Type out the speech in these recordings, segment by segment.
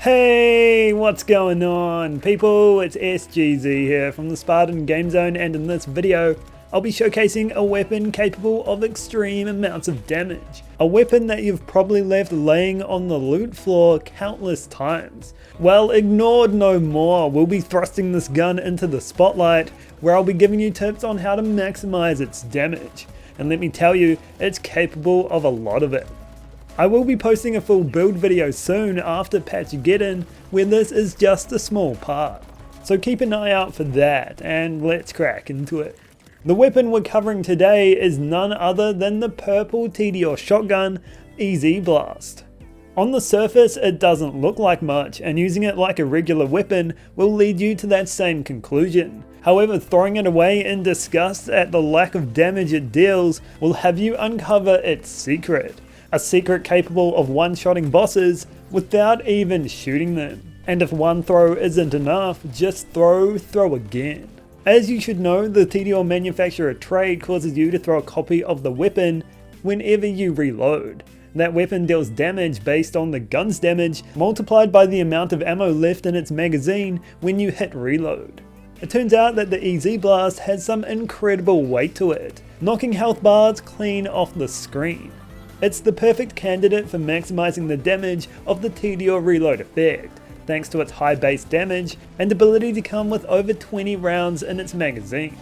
Hey, what's going on people? It's SGZ here from the SpartanGameZone, and in this video I'll be showcasing a weapon capable of extreme amounts of damage. A weapon that you've probably left laying on the loot floor countless times. Well, ignored no more. We'll be thrusting this gun into the spotlight, where I'll be giving you tips on how to maximize its damage. And let me tell you, it's capable of a lot of it. I will be posting a full build video soon after patch get in, where this is just a small part. So keep an eye out for that, and let's crack into it. The weapon we're covering today is none other than the purple TDR shotgun EZ Blast. On the surface it doesn't look like much, and using it like a regular weapon will lead you to that same conclusion. However, throwing it away in disgust at the lack of damage it deals will have you uncover its secret. A secret capable of one-shotting bosses without even shooting them. And if one throw isn't enough, just throw again. As you should know, the TDR manufacturer trade causes you to throw a copy of the weapon whenever you reload. That weapon deals damage based on the gun's damage multiplied by the amount of ammo left in its magazine when you hit reload. It turns out that the EZ Blast has some incredible weight to it, knocking health bars clean off the screen. It's the perfect candidate for maximizing the damage of the TDR reload effect, thanks to its high base damage and ability to come with over 20 rounds in its magazine.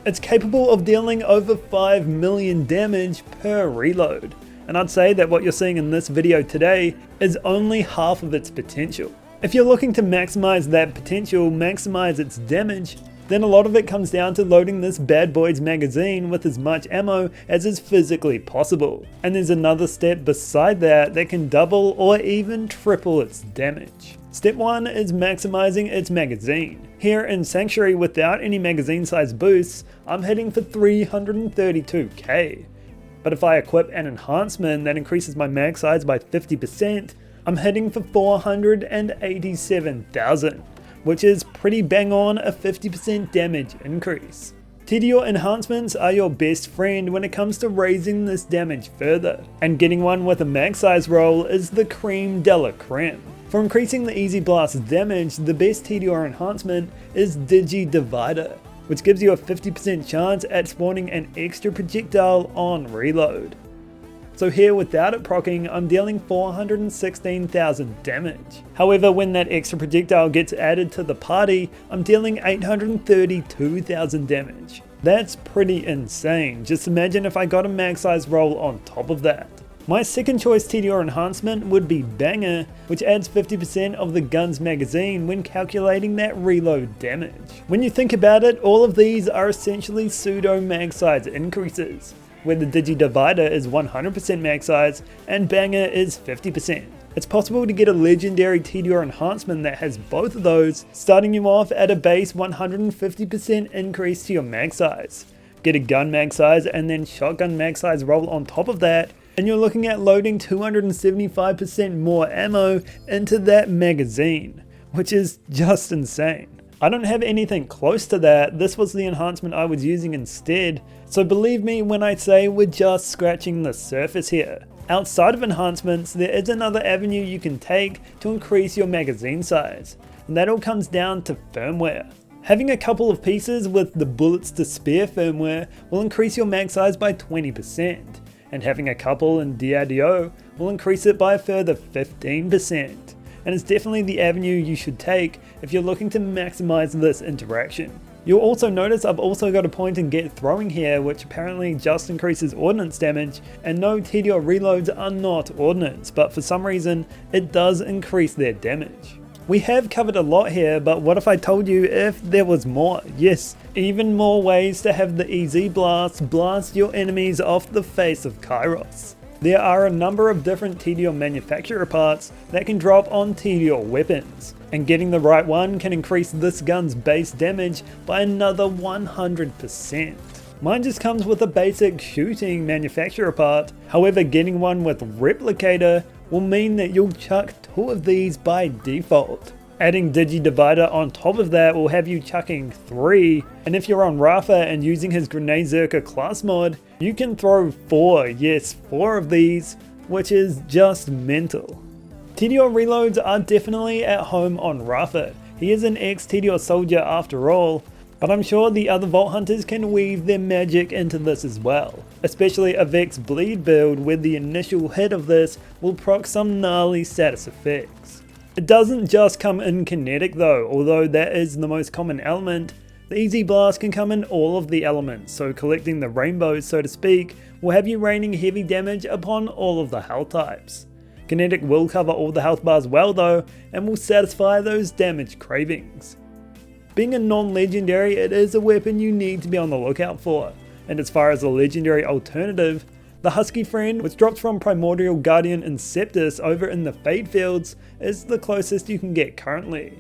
It's capable of dealing over 5 million damage per reload, and I'd say that what you're seeing in this video today is only half of its potential. If you're looking to maximize that potential, maximize its damage, then a lot of it comes down to loading this bad boy's magazine with as much ammo as is physically possible. And there's another step beside that that can double or even triple its damage. Step 1 is maximizing its magazine. Here in Sanctuary, without any magazine size boosts, I'm hitting for 332k. But if I equip an enhancement that increases my mag size by 50%, I'm hitting for 487,000. Which is pretty bang on a 50% damage increase. TDR enhancements are your best friend when it comes to raising this damage further, and getting one with a max size roll is the creme de la creme. For increasing the EZ Blast damage, the best TDR enhancement is Divider, which gives you a 50% chance at spawning an extra projectile on reload. So here, without it proccing, I'm dealing 416,000 damage. However, when that extra projectile gets added to the party, I'm dealing 832,000 damage. That's pretty insane. Just imagine if I got a max size roll on top of that. My second choice TDR enhancement would be Banger, which adds 50% of the gun's magazine when calculating that reload damage. When you think about it, all of these are essentially pseudo mag size increases, where the Divider is 100% max size and Banger is 50%. It's possible to get a legendary TDR enhancement that has both of those, starting you off at a base 150% increase to your mag size. Get a gun mag size and then shotgun mag size roll on top of that, and you're looking at loading 275% more ammo into that magazine, which is just insane. I don't have anything close to that. This was the enhancement I was using instead, so believe me when I say we're just scratching the surface here. Outside of enhancements, there is another avenue you can take to increase your magazine size, and that all comes down to firmware. Having a couple of pieces with the bullets to spare firmware will increase your mag size by 20%, and having a couple in DRDO will increase it by a further 15%. And it's definitely the avenue you should take if you're looking to maximize this interaction. You'll also notice I've also got a point and get throwing here, which apparently just increases ordnance damage, and no, TDR reloads are not ordnance, but for some reason it does increase their damage. We have covered a lot here, but what if I told you if there was more? Yes, even more ways to have the EZ Blast blast your enemies off the face of Kairos. There are a number of different TDR manufacturer parts that can drop on TDR weapons, and getting the right one can increase this gun's base damage by another 100%. Mine just comes with a basic shooting manufacturer part, however getting one with Replicator will mean that you'll chuck 2 of these by default. Adding Divider on top of that will have you chucking 3, and if you're on Rafa and using his Grenade Zerker class mod, you can throw 4, yes 4 of these, which is just mental. TDR reloads are definitely at home on Rafa. He is an ex-TDR soldier after all, but I'm sure the other Vault Hunters can weave their magic into this as well. Especially a Vex bleed build where the initial hit of this will proc some gnarly status effects. It doesn't just come in kinetic though, although that is the most common element. The Easy Blast can come in all of the elements, so collecting the rainbows so to speak will have you raining heavy damage upon all of the health types. Kinetic will cover all the health bars well though, and will satisfy those damage cravings. Being a non-legendary, it is a weapon you need to be on the lookout for, and as far as a legendary alternative, the Husky Friend, which drops from Primordial Guardian Inceptus over in the Fade Fields, is the closest you can get currently.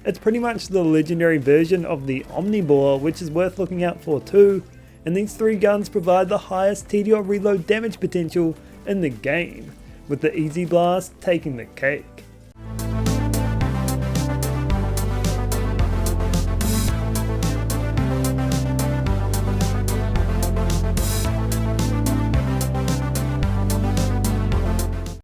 It's pretty much the legendary version of the Omnivore, which is worth looking out for too, and these three guns provide the highest TDR reload damage potential in the game, with the Easy Blast taking the cake.